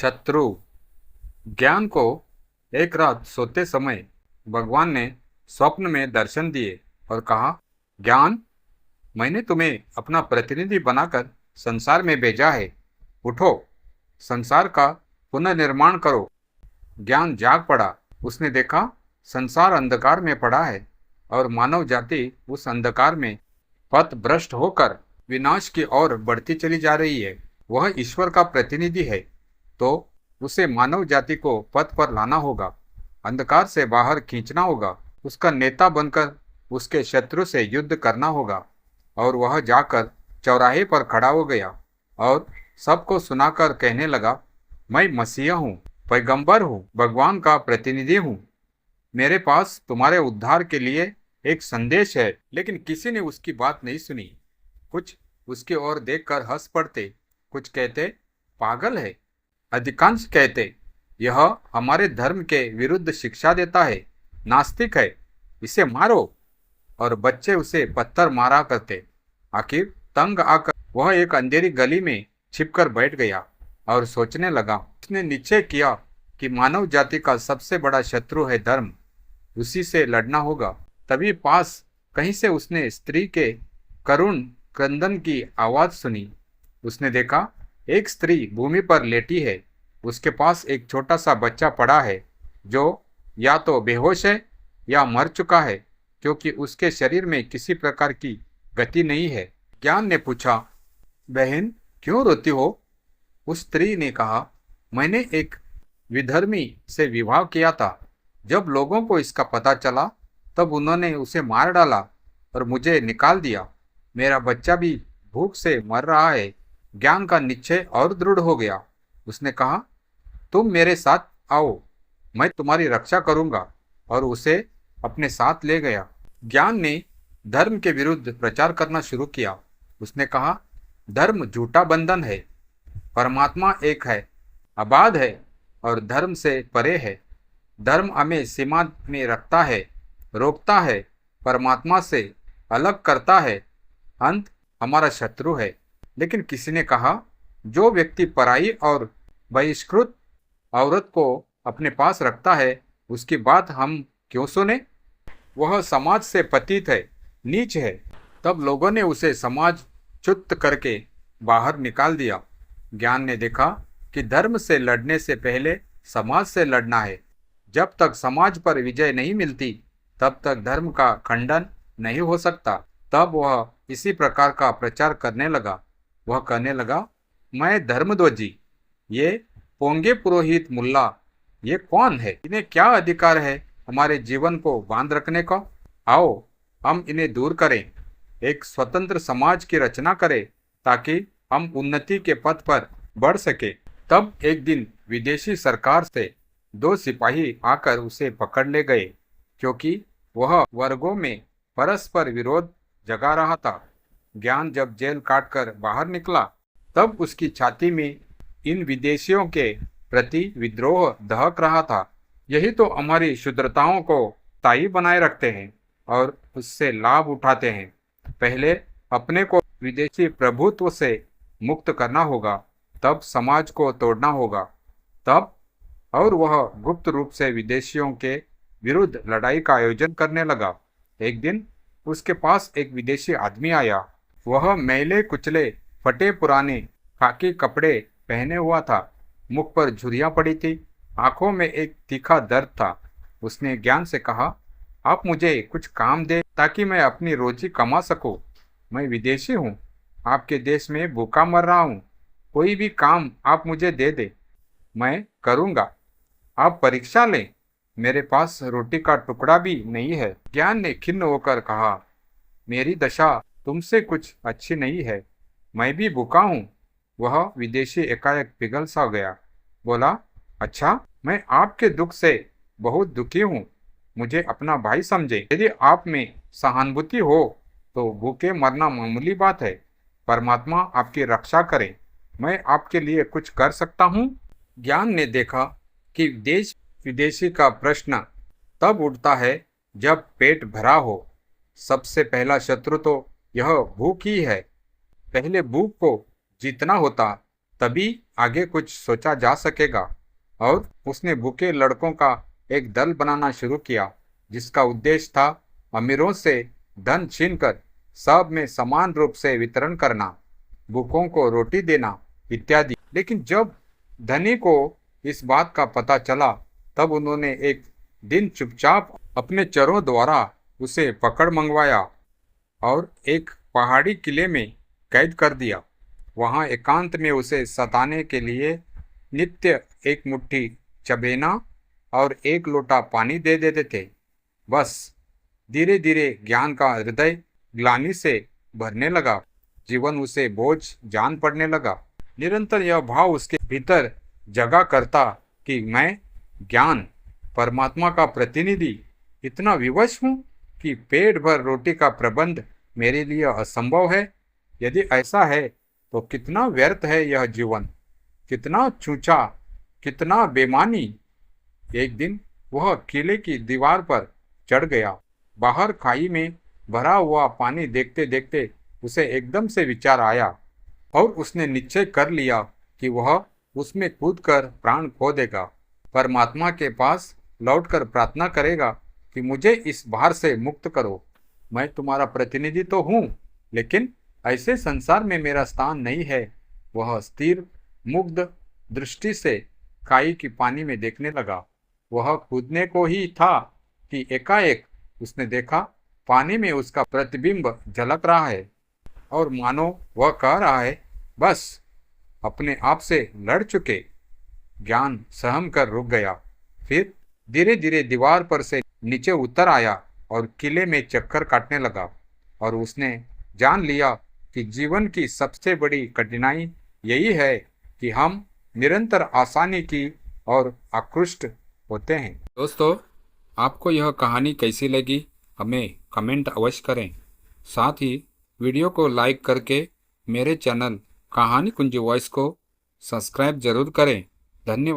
शत्रु। ज्ञान को एक रात सोते समय भगवान ने स्वप्न में दर्शन दिए और कहा, ज्ञान, मैंने तुम्हें अपना प्रतिनिधि बनाकर संसार में भेजा है। उठो, संसार का पुनर्निर्माण करो। ज्ञान जाग पड़ा। उसने देखा संसार अंधकार में पड़ा है और मानव जाति उस अंधकार में पथ भ्रष्ट होकर विनाश की ओर बढ़ती चली जा रही है। वह ईश्वर का प्रतिनिधि है, तो उसे मानव जाति को पथ पर लाना होगा, अंधकार से बाहर खींचना होगा, उसका नेता बनकर उसके शत्रु से युद्ध करना होगा। और वह जाकर चौराहे पर खड़ा हो गया और सबको सुनाकर कहने लगा, मैं मसीहा हूँ, पैगंबर हूँ, भगवान का प्रतिनिधि हूँ। मेरे पास तुम्हारे उद्धार के लिए एक संदेश है। लेकिन किसी ने उसकी बात नहीं सुनी। कुछ उसकी ओर देखकर हंस पड़ते, कुछ कहते पागल है, अधिकांश कहते यह हमारे धर्म के विरुद्ध शिक्षा देता है, नास्तिक है, इसे मारो। और बच्चे उसे पत्थर मारा करते। आखिर तंग आकर वह एक अंधेरी गली में छिपकर बैठ गया और सोचने लगा। उसने निश्चय किया कि मानव जाति का सबसे बड़ा शत्रु है धर्म, उसी से लड़ना होगा। तभी पास कहीं से उसने स्त्री के करुण क्रंदन की आवाज सुनी। उसने देखा एक स्त्री भूमि पर लेटी है। उसके पास एक छोटा सा बच्चा पड़ा है जो या तो बेहोश है या मर चुका है, क्योंकि उसके शरीर में किसी प्रकार की गति नहीं है। ज्ञान ने पूछा, बहन, क्यों रोती हो? उस स्त्री ने कहा, मैंने एक विधर्मी से विवाह किया था। जब लोगों को इसका पता चला तब उन्होंने उसे मार डाला और मुझे निकाल दिया। मेरा बच्चा भी भूख से मर रहा है। ज्ञान का निश्चय और दृढ़ हो गया। उसने कहा, तुम मेरे साथ आओ, मैं तुम्हारी रक्षा करूंगा, और उसे अपने साथ ले गया। ज्ञान ने धर्म के विरुद्ध प्रचार करना शुरू किया। उसने कहा, धर्म झूठा बंधन है, परमात्मा एक है, आबाद है और धर्म से परे है। धर्म हमें सीमा में रखता है, रोकता है, परमात्मा से अलग करता है, अंत हमारा शत्रु है। लेकिन किसी ने कहा, जो व्यक्ति पराई और बहिष्कृत औरत को अपने पास रखता है, उसकी बात हम क्यों सुने? वह समाज से पतित है, नीच है। तब लोगों ने उसे समाज च्युत करके बाहर निकाल दिया। ज्ञान ने देखा कि धर्म से लड़ने से पहले समाज से लड़ना है। जब तक समाज पर विजय नहीं मिलती तब तक धर्म का खंडन नहीं हो सकता। तब वह इसी प्रकार का प्रचार करने लगा। वह कहने लगा, मैं धर्मध्वजी, ये पोंगे पुरोहित मुल्ला, ये कौन है? इन्हें क्या अधिकार है हमारे जीवन को बांध रखने का? आओ हम इन्हें दूर करें, एक स्वतंत्र समाज की रचना करें ताकि हम उन्नति के पथ पर बढ़ सके। तब एक दिन विदेशी सरकार से 2 सिपाही आकर उसे पकड़ ले गए, क्योंकि वह वर्गों में परस्पर विरोध जगा रहा था। ज्ञान जब जेल काटकर बाहर निकला तब उसकी छाती में इन विदेशियों के प्रति विद्रोह दहक रहा था। यही तो हमारी शुद्रताओं को स्थायी बनाए रखते हैं और उससे लाभ उठाते हैं। पहले अपने को विदेशी प्रभुत्व से मुक्त करना होगा, तब समाज को तोड़ना होगा, तब। और वह गुप्त रूप से विदेशियों के विरुद्ध लड़ाई का आयोजन करने लगा। एक दिन उसके पास एक विदेशी आदमी आया। वह मैले कुचले फटे पुराने खाकी कपड़े पहने हुआ था, मुख पर झुर्रियां पड़ी थी, आंखों में एक तीखा दर्द था। उसने ज्ञान से कहा, आप मुझे कुछ काम दे ताकि मैं अपनी रोजी कमा सकूं। मैं विदेशी हूँ, आपके देश में भूखा मर रहा हूँ। कोई भी काम आप मुझे दे दे, मैं करूँगा। आप परीक्षा लें, मेरे पास रोटी का टुकड़ा भी नहीं है। ज्ञान ने खिन्न होकर कहा, मेरी दशा तुमसे कुछ अच्छी नहीं है, मैं भी भूखा हूँ। वह विदेशी एकाएक पिघल सा गया। बोला, अच्छा, मैं आपके दुख से बहुत दुखी हूँ, मुझे अपना भाई समझे। यदि आप में सहानुभूति हो तो भूखे मरना मामूली बात है। परमात्मा आपकी रक्षा करे, मैं आपके लिए कुछ कर सकता हूँ। ज्ञान ने देखा कि देश विदेशी का प्रश्न तब उठता है जब पेट भरा हो। सबसे पहला शत्रु तो यह भूख ही है। पहले भूख को जीतना होता, तभी आगे कुछ सोचा जा सकेगा। और उसने भूखे लड़कों का एक दल बनाना शुरू किया, जिसका उद्देश्य था अमीरों से धन छीनकर सब में समान रूप से वितरण करना, भूखों को रोटी देना इत्यादि। लेकिन जब धनी को इस बात का पता चला, तब उन्होंने एक दिन चुपचाप अपने चरों द्वारा उसे पकड़ मंगवाया और एक पहाड़ी किले में कैद कर दिया। वहां एकांत में उसे सताने के लिए नित्य एक मुट्ठी चबेना और एक लोटा पानी दे देते थे। बस धीरे धीरे ज्ञान का हृदय ग्लानि से भरने लगा। जीवन उसे बोझ जान पड़ने लगा। निरंतर यह भाव उसके भीतर जगा करता कि मैं ज्ञान, परमात्मा का प्रतिनिधि, इतना विवश हूँ कि पेट भर रोटी का प्रबंध मेरे लिए असंभव है। यदि ऐसा है तो कितना व्यर्थ है यह जीवन, कितना चूचा, कितना बेमानी। एक दिन वह किले की दीवार पर चढ़ गया। बाहर खाई में भरा हुआ पानी देखते देखते उसे एकदम से विचार आया और उसने निश्चय कर लिया कि वह उसमें कूदकर प्राण खो देगा। परमात्मा के पास लौटकर प्रार्थना करेगा कि मुझे इस भार से मुक्त करो। मैं तुम्हारा प्रतिनिधि तो हूँ, लेकिन ऐसे संसार में मेरा स्थान नहीं है। वह स्थिर मुग्ध दृष्टि से खाई की पानी में देखने लगा। वह कूदने को ही था कि एकाएक उसने देखा पानी में उसका प्रतिबिंब झलक रहा है और मानो वह कह रहा है, बस अपने आप से लड़ चुके। ज्ञान सहम कर रुक गया। फिर धीरे धीरे दीवार पर से नीचे उतर आया और किले में चक्कर काटने लगा। और उसने जान लिया कि जीवन की सबसे बड़ी कठिनाई यही है कि हम निरंतर आसानी की और आकृष्ट होते हैं। दोस्तों, आपको यह कहानी कैसी लगी हमें कमेंट अवश्य करें। साथ ही वीडियो को लाइक करके मेरे चैनल कहानी कुंज वॉइस को सब्सक्राइब जरूर करें। धन्यवाद।